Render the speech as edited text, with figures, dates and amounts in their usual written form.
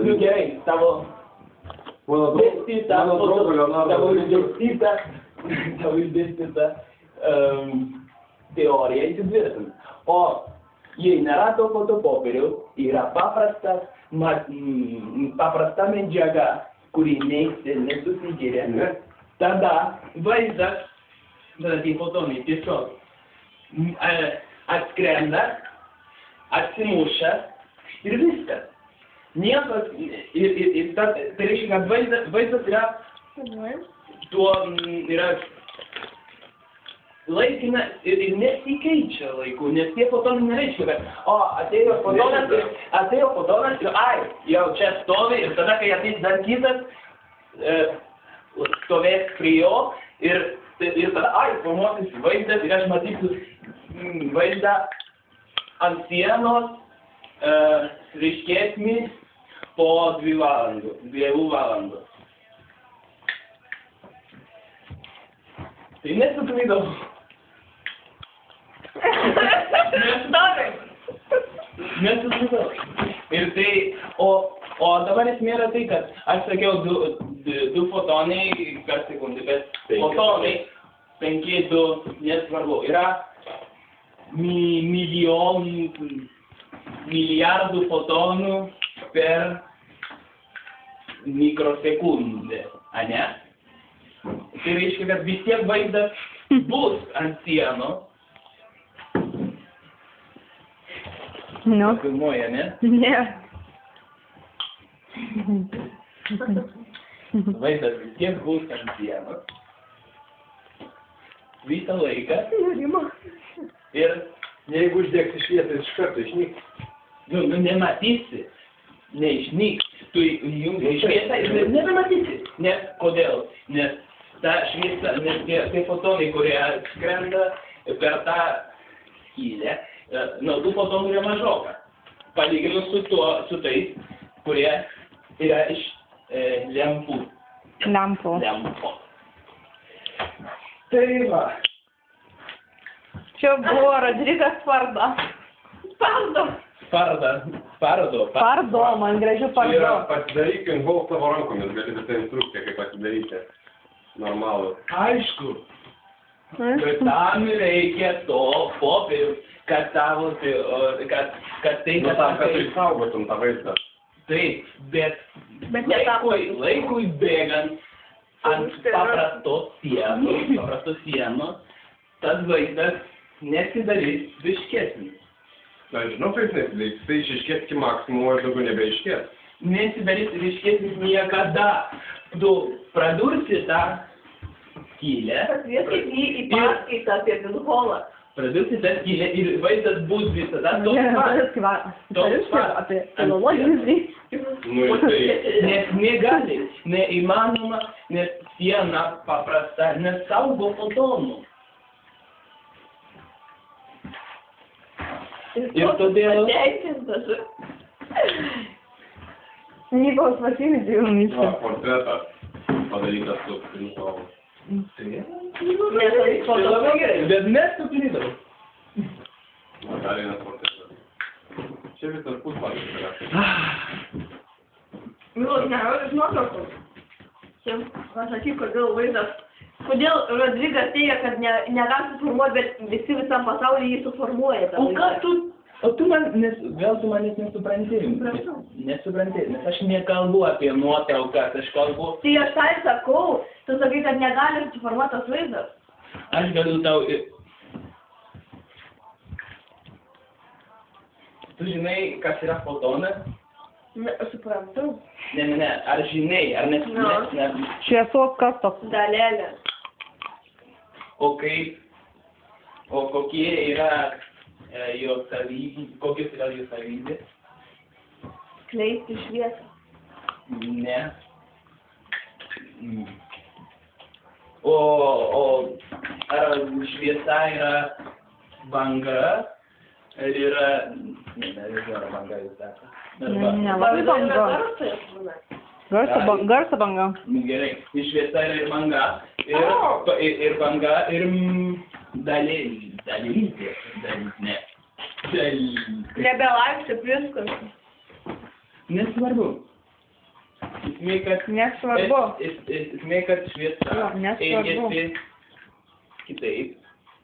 Nu gerai, tavo išdėstyta teorija įsitvirtina. O jei nėra to fotopopieriaus, yra paprasta medžiaga, kuri nesusigeria. Tada vaizdas, tada tie fotonai tiesiog atskrenda, atsimuša ir viskas. Niekas, tai reiškia, kad vaizdas yra, yra laikina ir nesikeičia laiku, nes tie fotonai nereiškia, kad, atėjo fotonas ir, jau čia stovi ir tada, kai ateis dar kitas, stovės prie jo ir tada, formuosis vaizdas ir aš matysiu vaizdą ant sienos, ryškesnį po 2 valandų. Tai nesuklydau. Nesuklydau. Ir tai, o dabar esmė yra tai, kad aš sakiau 2 fotonai per sekundę, bet fotonai 5, 2, nesvarbu, yra milijardų fotonų per mikrosekundę, ane? Tai reiškia, kad vis tiek vaizdas bus ant sienos. Filmuoja, ne? Ne. Vaizdas vis tiek bus ant sienos. Visą laiką. Ir jeigu uždegsi šviesą, iš karto išnyks. Nematysi, neišnyks. Tu įjungi šviesą ir nebematysi. Nes kodėl? Nes ta šviesa, nes tie fotonai, kurie skrenda per tą skylę, tų fotonų yra mažoka. Palyginus su tais, kurie yra iš lempų. Tai va. Čia buvo Rodrigas Pardo, man gražiu Pardo. Pasidaryk Involve savo rankomis, gali visą instrukciją, kaip pasidaryti. Normalų. Aišku. Bet tam reikia to popieriaus, kad tai... Tam, kad tu išsaugotum tą vaizdą. Taip, bet laikui bėgant ant paprastos sienos, tas vaizdas nesidarys ryškesnis. Na, žinau, kaip nesidarys, tai išryškės iki maksimumo ir daugiau nebeiškės. Nesidarys ryškesnis niekada. Tu pradursi tą skylę. Pakvieskit jį į paskaitą apie Vinholą. Pradursi tą skylę ir vaizdas bus visada toks pat. Apie filologinį. Nes negali, neįmanoma, nes siena paprasta nesaugo fotonų. Ir todėl... Nikolas Vasilidijus Myšas. Portretas padarytas su Vinholu. Labai gerai, bet nesuklydau. Dar vienas portretas. Čia visas puslapis yra. Milos, nerodys nuotraukos. Čia pasakyk, kodėl Rodrigas teigia, kad negali suformuoti, bet visi visam pasaulyje jį suformuoja. O tu manęs nesupranti. Nesupranti, nes aš nekalbu apie nuotraukas, aš kalbu... Tai aš tai sakau, tu sakai, kad negali suformuoti tas vaizdas. Aš galiu tau... Tu žinai, kas yra fotonas? Suprantu. Ne, ar žinai, ar nesupranti? Šviesos kas toks? Dalelė. O kokie yra... kokios yra jo savybės? Skleisti šviesą. Ne. O ar šviesa yra banga? Ar yra... Nežinau, banga jūs sako. Labai banga. Garso banga. Gerai, šviesa yra ir banga. Ir banga, ir dalytė. Nebelaikti viskas. Nesvarbu. Esmė, kad... Nesvarbu. Esmė, kad šviesa Jo, nesvarbu. elgiasi kitaip.